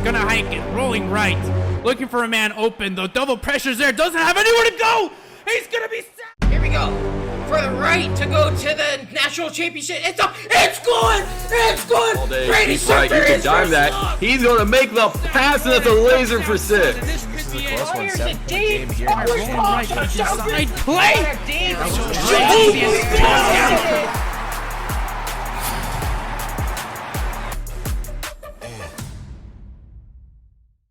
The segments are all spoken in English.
gonna hike it, rolling right, looking for a man open. The double pressure's there, doesn't have anywhere to go. He's gonna be set. Here we go. For the right to go to the national championship. It's up. It's good. It's good. All day. Brady He's right. You can dive that. He's going to make the pass, and that's a laser for 6. This is This is a close one. Here's 7-point the game deep. here. rolling right, inside play.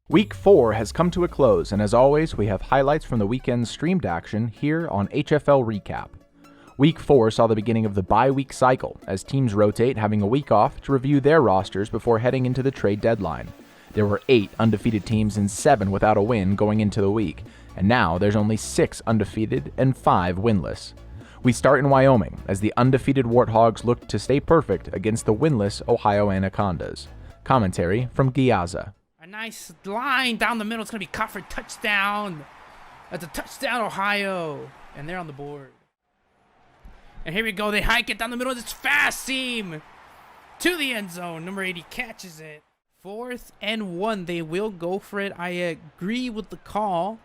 Week 4 has come to a close, and as always, we have highlights from the weekend's streamed action here on HFL Recap. Week 4 saw the beginning of the bye-week cycle, as teams rotate, having a week off to review their rosters before heading into the trade deadline. There were 8 undefeated teams and 7 without a win going into the week, and now there's only 6 undefeated and 5 winless. We start in Wyoming, as the undefeated Warthogs looked to stay perfect against the winless Ohio Anacondas. Commentary from Giaza. A nice line down the middle. It's going to be caught for a touchdown. That's a touchdown, Ohio. And they're on the board. And here we go. They hike it down the middle of this fast seam to the end zone. Number 80 catches it. 4th and 1. They will go for it. I agree with the call.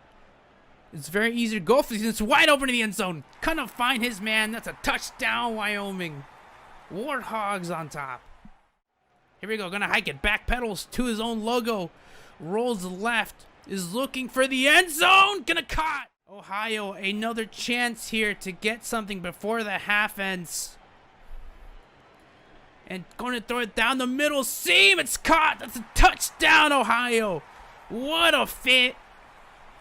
It's very easy to go for this. It's wide open in the end zone. Couldn't find his man. That's a touchdown, Wyoming. Warthogs on top. Here we go, gonna hike it, back pedals to his own logo, rolls left, is looking for the end zone, gonna caught. Ohio, another chance here to get something before the half ends. And gonna throw it down the middle seam, it's caught, that's a touchdown, Ohio. What a fit.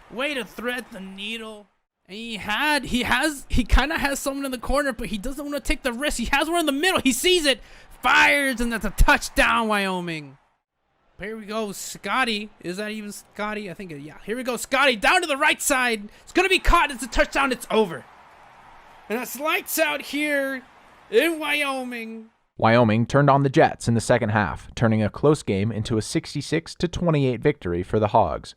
Way to thread the needle. And he kind of has someone in the corner, but he doesn't want to take the risk. He has one in the middle, he sees it. Fires, and that's a touchdown, Wyoming. Here we go, Scotty. Is that even Scotty? I think, yeah. Here we go, Scotty, down to the right side. It's going to be caught. It's a touchdown. It's over. And that's lights out here in Wyoming. Wyoming turned on the Jets in the second half, turning a close game into a 66-28 victory for the Hogs.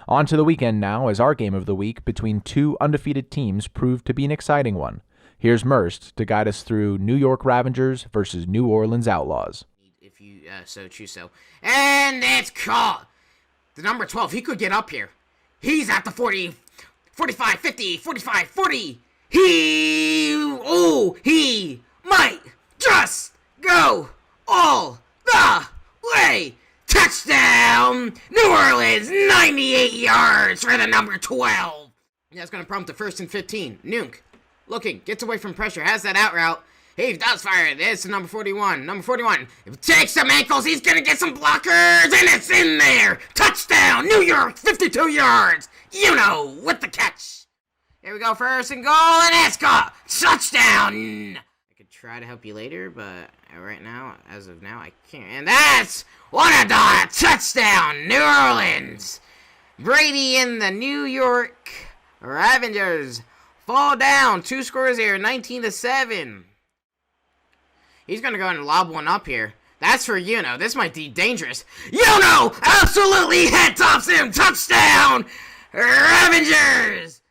On to the weekend now, as our game of the week between 2 undefeated teams proved to be an exciting one. Here's Merst to guide us through New York Ravengers versus New Orleans Outlaws. If you so choose so. And it's caught. The number 12, he could get up here. He's at the 40, 45, 50, 45, 40. He might just go all the way. Touchdown! New Orleans, 98 yards for the number 12. That's going to prompt the 1st and 15. Nuke. Looking, gets away from pressure, has that out route. He does fire it. It's number 41. Number 41. If he takes some ankles, he's going to get some blockers, and it's in there. Touchdown, New York, 52 yards. You know, with the catch. Here we go, 1st and goal, and it's caught. Touchdown. I could try to help you later, but right now, as of now, I can't. And that's what a dot. Touchdown, New Orleans. Brady and the New York Ravengers fall down. 2 scores here, 19-7. He's going to go and lob one up here. That's for Yuno. This might be dangerous. Yuno absolutely head tops him. Touchdown, Ravengers.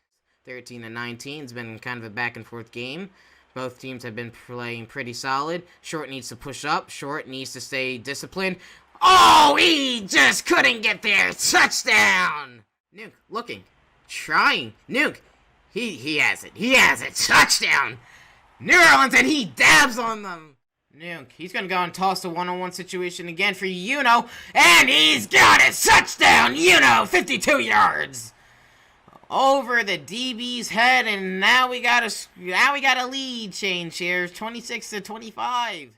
13-19. It's been kind of a back and forth game. Both teams have been playing pretty solid. Short needs to push up. Short needs to stay disciplined. Oh, he just couldn't get there. Touchdown. Nuke looking, trying. Nuke. He has it. He has it. Touchdown. New Orleans, and he dabs on them. Nuke. He's going to go and toss the one-on-one situation again for Yuno. And he's got it. Touchdown. Yuno, 52 yards. Over the DB's head, and now we got a lead change here. 26-25.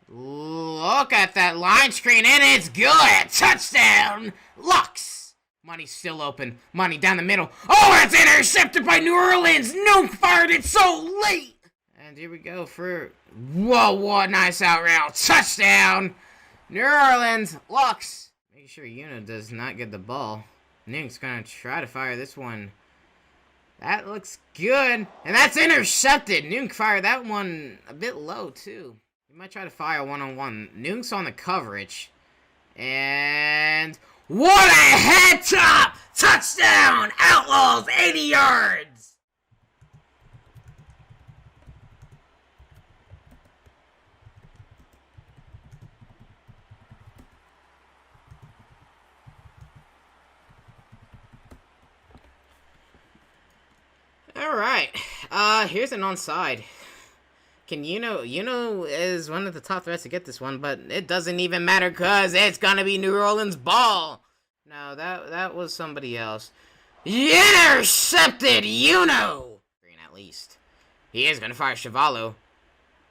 Look at that line screen, and it's good. Touchdown. Lux. Money's still open. Money down the middle. Oh, it's intercepted by New Orleans. Nuke fired it so late. And here we go for... Whoa, what nice out route. Touchdown. New Orleans. Lux. Make sure Yuno does not get the ball. Nuke's going to try to fire this one. That looks good. And that's intercepted. Nuke fired that one a bit low, too. He might try to fire one-on-one. Nuke's on the coverage. And... what a head top! Touchdown! Outlaws, 80 yards! Here's an onside. Can Yuno is one of the top threats to get this one, but it doesn't even matter because it's gonna be New Orleans ball. No, that was somebody else. Intercepted, Yuno. Green at least. He is gonna fire Chevalo.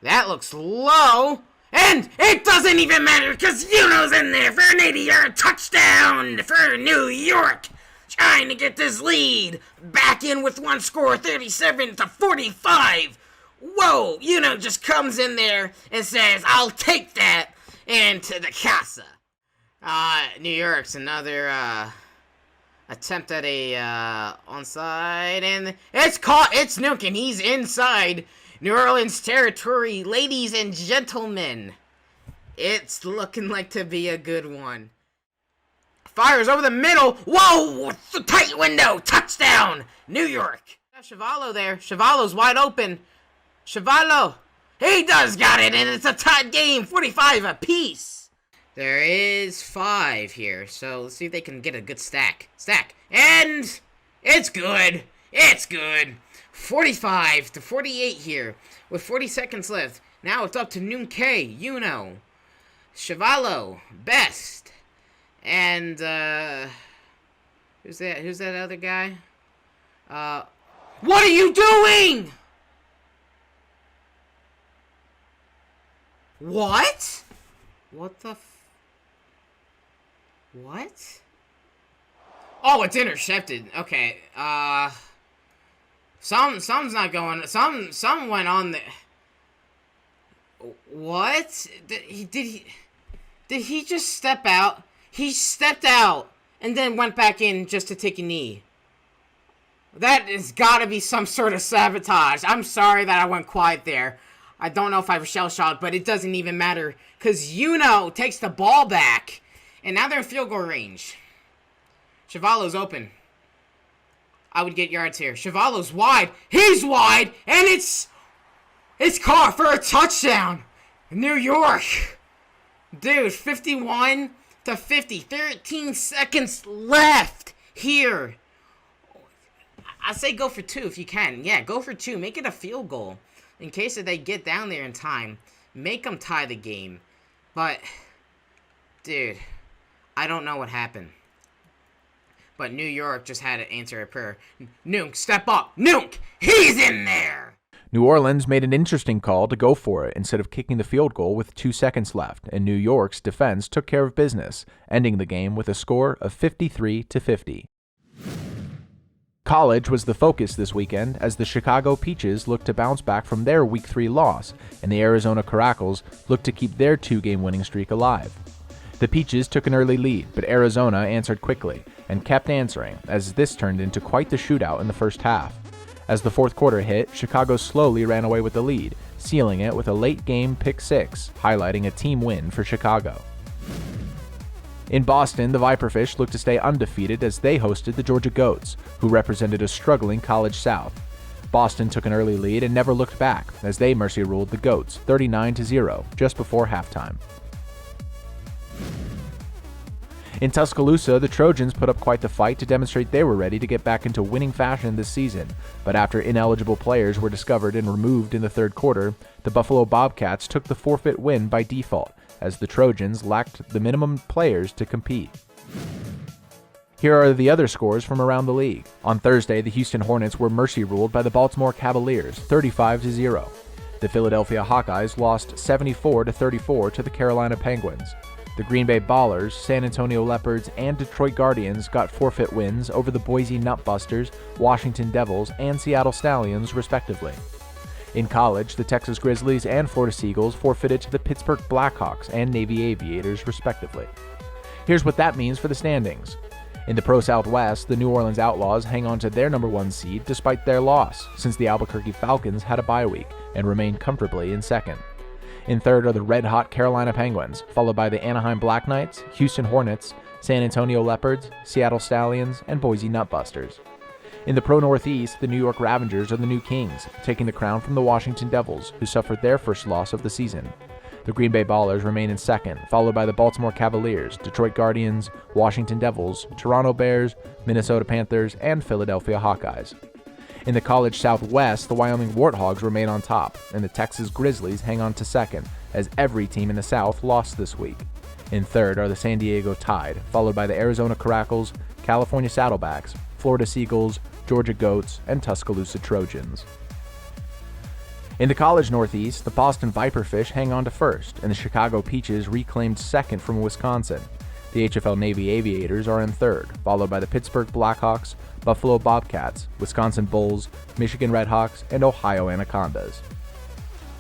That looks low, and it doesn't even matter because Yuno's in there for an 80-yard touchdown for New York. Trying to get this lead back in with one score, 37-45. Whoa, just comes in there and says, I'll take that into the casa. New York's another attempt at a onside, and it's caught. It's Nuke, and he's inside New Orleans territory. Ladies and gentlemen, it's looking like to be a good one. Fires over the middle. Whoa, tight window, touchdown, New York. Chevalo there. Chevalo's wide open. Chevalo, he does got it, and it's a tied game, 45 apiece. There is 5 here, so let's see if they can get a good stack, and it's good. 45-48 here, with 40 seconds left. Now it's up to Nuke, Chevalo, Best, and who's that other guy? What are you doing? What? What the what? Oh, it's intercepted. Okay. Something's not going. Some went on the. What? Did he just step out? He stepped out and then went back in just to take a knee. That has got to be some sort of sabotage. I'm sorry that I went quiet there. I don't know if I was shell-shocked, but it doesn't even matter. Because Yuno takes the ball back. And now they're in field goal range. Chevalo's open. I would get yards here. Chevalo's wide. He's wide. And it's caught for a touchdown. New York. Dude, 51-50. 13 seconds left here. I say go for 2 if you can. Yeah, go for 2. Make it a field goal. In case that they get down there in time, make them tie the game. But, dude, I don't know what happened. But New York just had to answer a prayer. Nuke, step up. Nuke, he's in there. New Orleans made an interesting call to go for it instead of kicking the field goal with 2 seconds left, and New York's defense took care of business, ending the game with a score of 53-50. College was the focus this weekend as the Chicago Peaches looked to bounce back from their Week 3 loss, and the Arizona Caracals looked to keep their 2-game winning streak alive. The Peaches took an early lead, but Arizona answered quickly and kept answering as this turned into quite the shootout in the first half. As the fourth quarter hit, Chicago slowly ran away with the lead, sealing it with a late-game pick-6, highlighting a team win for Chicago. In Boston, the Viperfish looked to stay undefeated as they hosted the Georgia Goats, who represented a struggling College South. Boston took an early lead and never looked back as they mercy ruled the Goats 39-0 just before halftime. In Tuscaloosa, the Trojans put up quite the fight to demonstrate they were ready to get back into winning fashion this season, but after ineligible players were discovered and removed in the third quarter, the Buffalo Bobcats took the forfeit win by default, as the Trojans lacked the minimum players to compete. Here are the other scores from around the league. On Thursday, the Houston Hornets were mercy ruled by the Baltimore Cavaliers 35-0. The Philadelphia Hawkeyes lost 74-34 to the Carolina Penguins. The Green Bay Ballers, San Antonio Leopards, and Detroit Guardians got forfeit wins over the Boise Nutbusters, Washington Devils, and Seattle Stallions, respectively. In college, the Texas Grizzlies and Florida Seagulls forfeited to the Pittsburgh Blackhawks and Navy Aviators, respectively. Here's what that means for the standings. In the Pro Southwest, the New Orleans Outlaws hang on to their number 1 seed despite their loss, since the Albuquerque Falcons had a bye week and remained comfortably in second. In third are the red-hot Carolina Penguins, followed by the Anaheim Black Knights, Houston Hornets, San Antonio Leopards, Seattle Stallions, and Boise Nutbusters. In the Pro Northeast, the New York Ravengers are the new kings, taking the crown from the Washington Devils, who suffered their first loss of the season. The Green Bay Ballers remain in second, followed by the Baltimore Cavaliers, Detroit Guardians, Washington Devils, Toronto Bears, Minnesota Panthers, and Philadelphia Hawkeyes. In the College Southwest, the Wyoming Warthogs remain on top, and the Texas Grizzlies hang on to second, as every team in the South lost this week. In third are the San Diego Tide, followed by the Arizona Caracals, California Saddlebacks, Florida Seagulls, Georgia Goats, and Tuscaloosa Trojans. In the College Northeast, the Boston Viperfish hang on to first, and the Chicago Peaches reclaimed second from Wisconsin. The HFL Navy Aviators are in third, followed by the Pittsburgh Blackhawks, Buffalo Bobcats, Wisconsin Bulls, Michigan Redhawks, and Ohio Anacondas.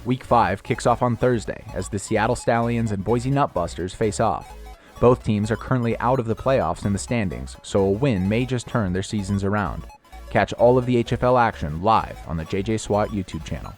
Week 5 kicks off on Thursday as the Seattle Stallions and Boise Nutbusters face off. Both teams are currently out of the playoffs in the standings, so a win may just turn their seasons around. Catch all of the HFL action live on the JJ SWAT YouTube channel.